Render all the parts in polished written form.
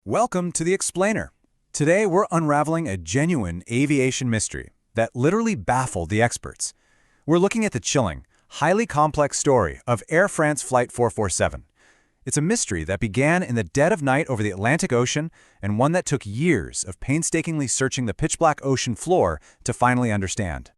Welcome to The Explainer. Today we're unraveling a genuine aviation mystery that literally baffled the experts. We're looking at the chilling, highly complex story of Air France Flight 447. It's a mystery that began in the dead of night over the Atlantic Ocean and one that took years of painstakingly searching the pitch-black ocean floor to finally understand.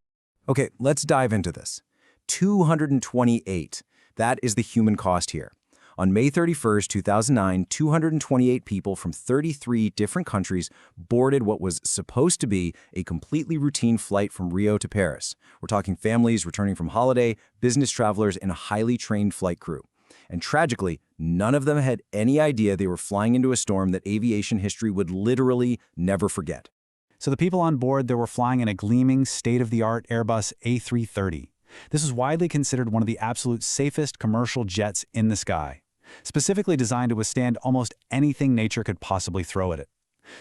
Okay, let's dive into this. 228. That is the human cost here. On May 31st, 2009, 228 people from 33 different countries boarded what was supposed to be a completely routine flight from Rio to Paris. We're talking families returning from holiday, business travelers, and a highly trained flight crew. And tragically, none of them had any idea they were flying into a storm that aviation history would literally never forget. So the people on board, they were flying in a gleaming, state-of-the-art Airbus A330. This is widely considered one of the absolute safest commercial jets in the sky, specifically designed to withstand almost anything nature could possibly throw at it.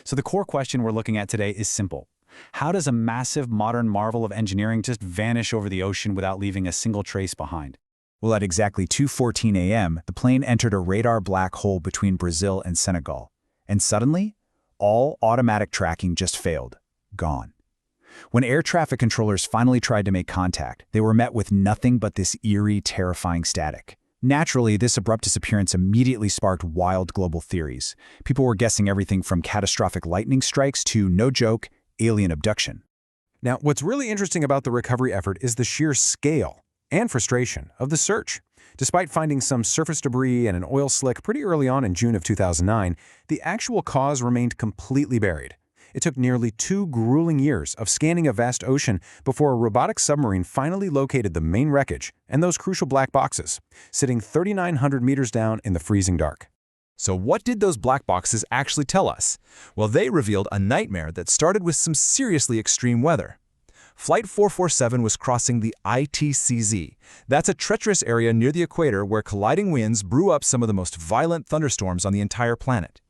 So the core question we're looking at today is simple. How does a massive modern marvel of engineering just vanish over the ocean without leaving a single trace behind? Well, at exactly 2:14 a.m., the plane entered a radar black hole between Brazil and Senegal. And suddenly, all automatic tracking just failed. Gone. When air traffic controllers finally tried to make contact, they were met with nothing but this eerie, terrifying static. Naturally, this abrupt disappearance immediately sparked wild global theories. People were guessing everything from catastrophic lightning strikes to, no joke, alien abduction. Now, what's really interesting about the recovery effort is the sheer scale and frustration of the search. Despite finding some surface debris and an oil slick pretty early on in June of 2009, the actual cause remained completely buried. It took nearly 2 grueling years of scanning a vast ocean before a robotic submarine finally located the main wreckage and those crucial black boxes, sitting 3,900 meters down in the freezing dark. So what did those black boxes actually tell us? Well, they revealed a nightmare that started with some seriously extreme weather. Flight 447 was crossing the ITCZ. That's a treacherous area near the equator where colliding winds brew up some of the most violent thunderstorms on the entire planet.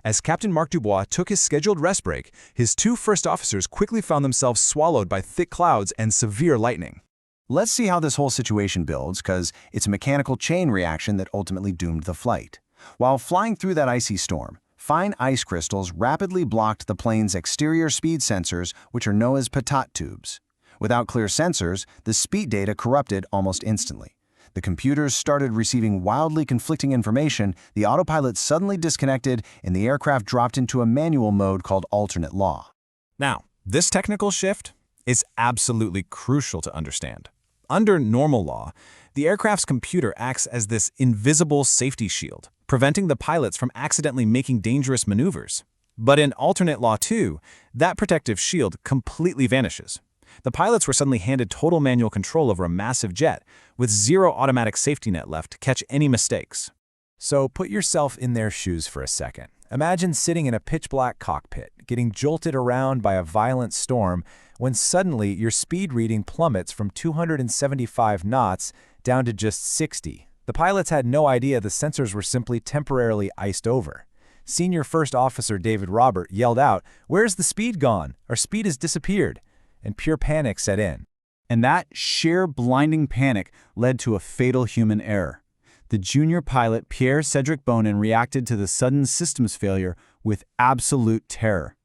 As Captain Marc Dubois took his scheduled rest break, his 2 first officers quickly found themselves swallowed by thick clouds and severe lightning. Let's see how this whole situation builds, because it's a mechanical chain reaction that ultimately doomed the flight. While flying through that icy storm, fine ice crystals rapidly blocked the plane's exterior speed sensors, which are known as pitot tubes. Without clear sensors, the speed data corrupted almost instantly. The computers started receiving wildly conflicting information, the autopilot suddenly disconnected, and the aircraft dropped into a manual mode called alternate law. Now, this technical shift is absolutely crucial to understand. Under normal law, the aircraft's computer acts as this invisible safety shield, preventing the pilots from accidentally making dangerous maneuvers. But in alternate law 2, that protective shield completely vanishes. The pilots were suddenly handed total manual control over a massive jet, with zero automatic safety net left to catch any mistakes. So put yourself in their shoes for a second. Imagine sitting in a pitch-black cockpit, getting jolted around by a violent storm, when suddenly your speed reading plummets from 275 knots down to just 60. The pilots had no idea the sensors were simply temporarily iced over. Senior First Officer David Robert yelled out, "Where's the speed gone? Our speed has disappeared." And pure panic set in. And that sheer blinding panic led to a fatal human error. The junior pilot Pierre-Cedric Bonin reacted to the sudden systems failure with absolute terror.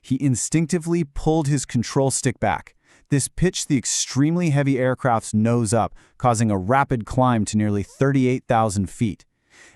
He instinctively pulled his control stick back. This pitched the extremely heavy aircraft's nose up, causing a rapid climb to nearly 38,000 feet.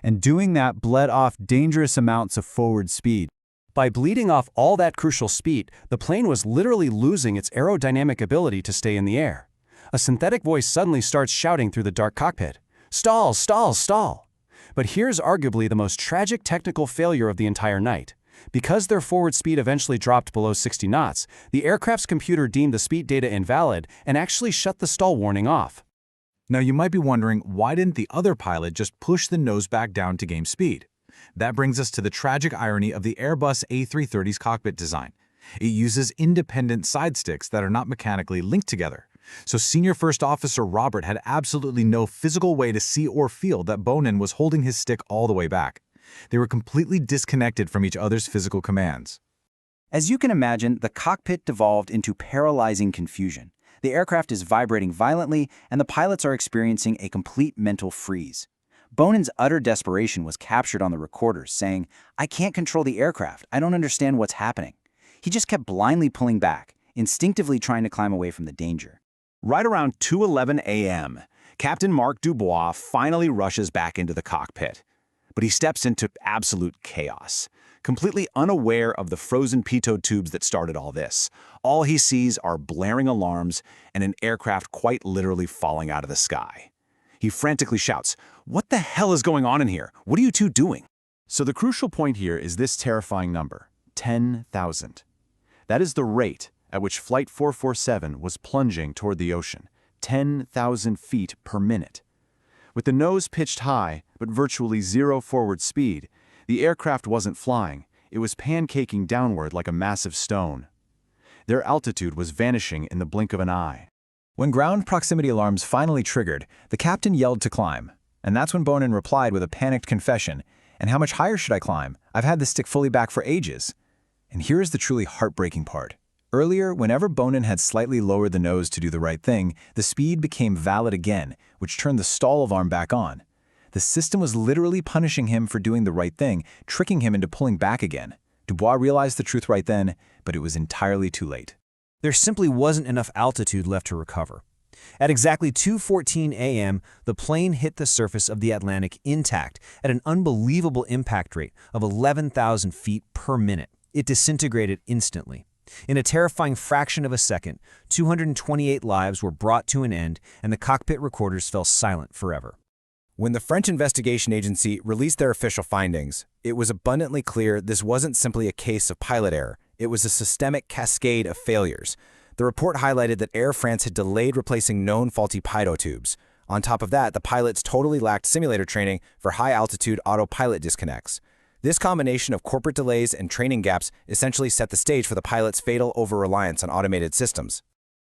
And doing that bled off dangerous amounts of forward speed. By bleeding off all that crucial speed, the plane was literally losing its aerodynamic ability to stay in the air. A synthetic voice suddenly starts shouting through the dark cockpit, "Stall, stall, stall!" But here's arguably the most tragic technical failure of the entire night. Because their forward speed eventually dropped below 60 knots, the aircraft's computer deemed the speed data invalid and actually shut the stall warning off. Now you might be wondering, why didn't the other pilot just push the nose back down to gain speed? That brings us to the tragic irony of the Airbus A330's cockpit design. It uses independent side sticks that are not mechanically linked together. So Senior First Officer Robert had absolutely no physical way to see or feel that Bonin was holding his stick all the way back. They were completely disconnected from each other's physical commands. As you can imagine, the cockpit devolved into paralyzing confusion. The aircraft is vibrating violently, and the pilots are experiencing a complete mental freeze. Bonin's utter desperation was captured on the recorders, saying, "I can't control the aircraft. I don't understand what's happening." He just kept blindly pulling back, instinctively trying to climb away from the danger. Right around 2:11 a.m., Captain Marc Dubois finally rushes back into the cockpit. But he steps into absolute chaos. Completely unaware of the frozen pitot tubes that started all this, all he sees are blaring alarms and an aircraft quite literally falling out of the sky. He frantically shouts, "What the hell is going on in here? What are you two doing?" So the crucial point here is this terrifying number, 10,000. That is the rate at which Flight 447 was plunging toward the ocean, 10,000 feet per minute. With the nose pitched high, but virtually zero forward speed, the aircraft wasn't flying, it was pancaking downward like a massive stone. Their altitude was vanishing in the blink of an eye. When ground proximity alarms finally triggered, the captain yelled to climb. And that's when Bonin replied with a panicked confession, "And how much higher should I climb? I've had this stick fully back for ages." And here's the truly heartbreaking part. Earlier, whenever Bonin had slightly lowered the nose to do the right thing, the speed became valid again, which turned the stall alarm back on. The system was literally punishing him for doing the right thing, tricking him into pulling back again. Dubois realized the truth right then, but it was entirely too late. There simply wasn't enough altitude left to recover. At exactly 2:14 a.m., the plane hit the surface of the Atlantic intact at an unbelievable impact rate of 11,000 feet per minute. It disintegrated instantly. In a terrifying fraction of a second, 228 lives were brought to an end, and the cockpit recorders fell silent forever. When the French investigation agency released their official findings, it was abundantly clear this wasn't simply a case of pilot error. It was a systemic cascade of failures. The report highlighted that Air France had delayed replacing known faulty pitot tubes. On top of that, the pilots totally lacked simulator training for high-altitude autopilot disconnects. This combination of corporate delays and training gaps essentially set the stage for the pilots' fatal over-reliance on automated systems.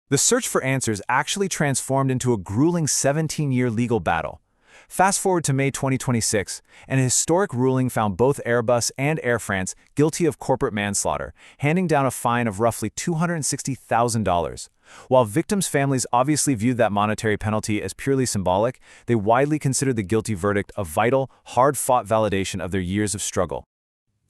The search for answers actually transformed into a grueling 17-year legal battle. Fast forward to May 2026, and a historic ruling found both Airbus and Air France guilty of corporate manslaughter, handing down a fine of roughly $260,000. While victims' families obviously viewed that monetary penalty as purely symbolic, they widely considered the guilty verdict a vital, hard-fought validation of their years of struggle.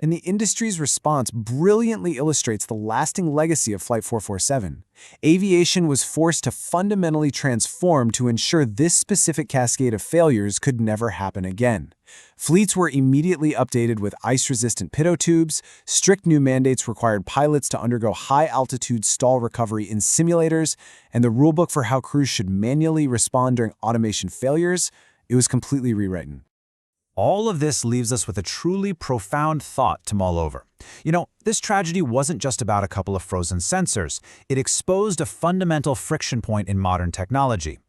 And the industry's response brilliantly illustrates the lasting legacy of Flight 447. Aviation was forced to fundamentally transform to ensure this specific cascade of failures could never happen again. Fleets were immediately updated with ice-resistant pitot tubes, strict new mandates required pilots to undergo high-altitude stall recovery in simulators, and the rulebook for how crews should manually respond during automation failures, it was completely rewritten. All of this leaves us with a truly profound thought to mull over. This tragedy wasn't just about a couple of frozen sensors. It exposed a fundamental friction point in modern technology.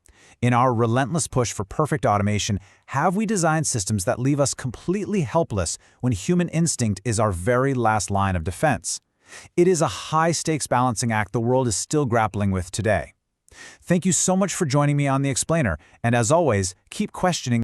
In our relentless push for perfect automation, have we designed systems that leave us completely helpless when human instinct is our very last line of defense? It is a high-stakes balancing act the world is still grappling with today. Thank you so much for joining me on The Explainer, and as always, keep questioning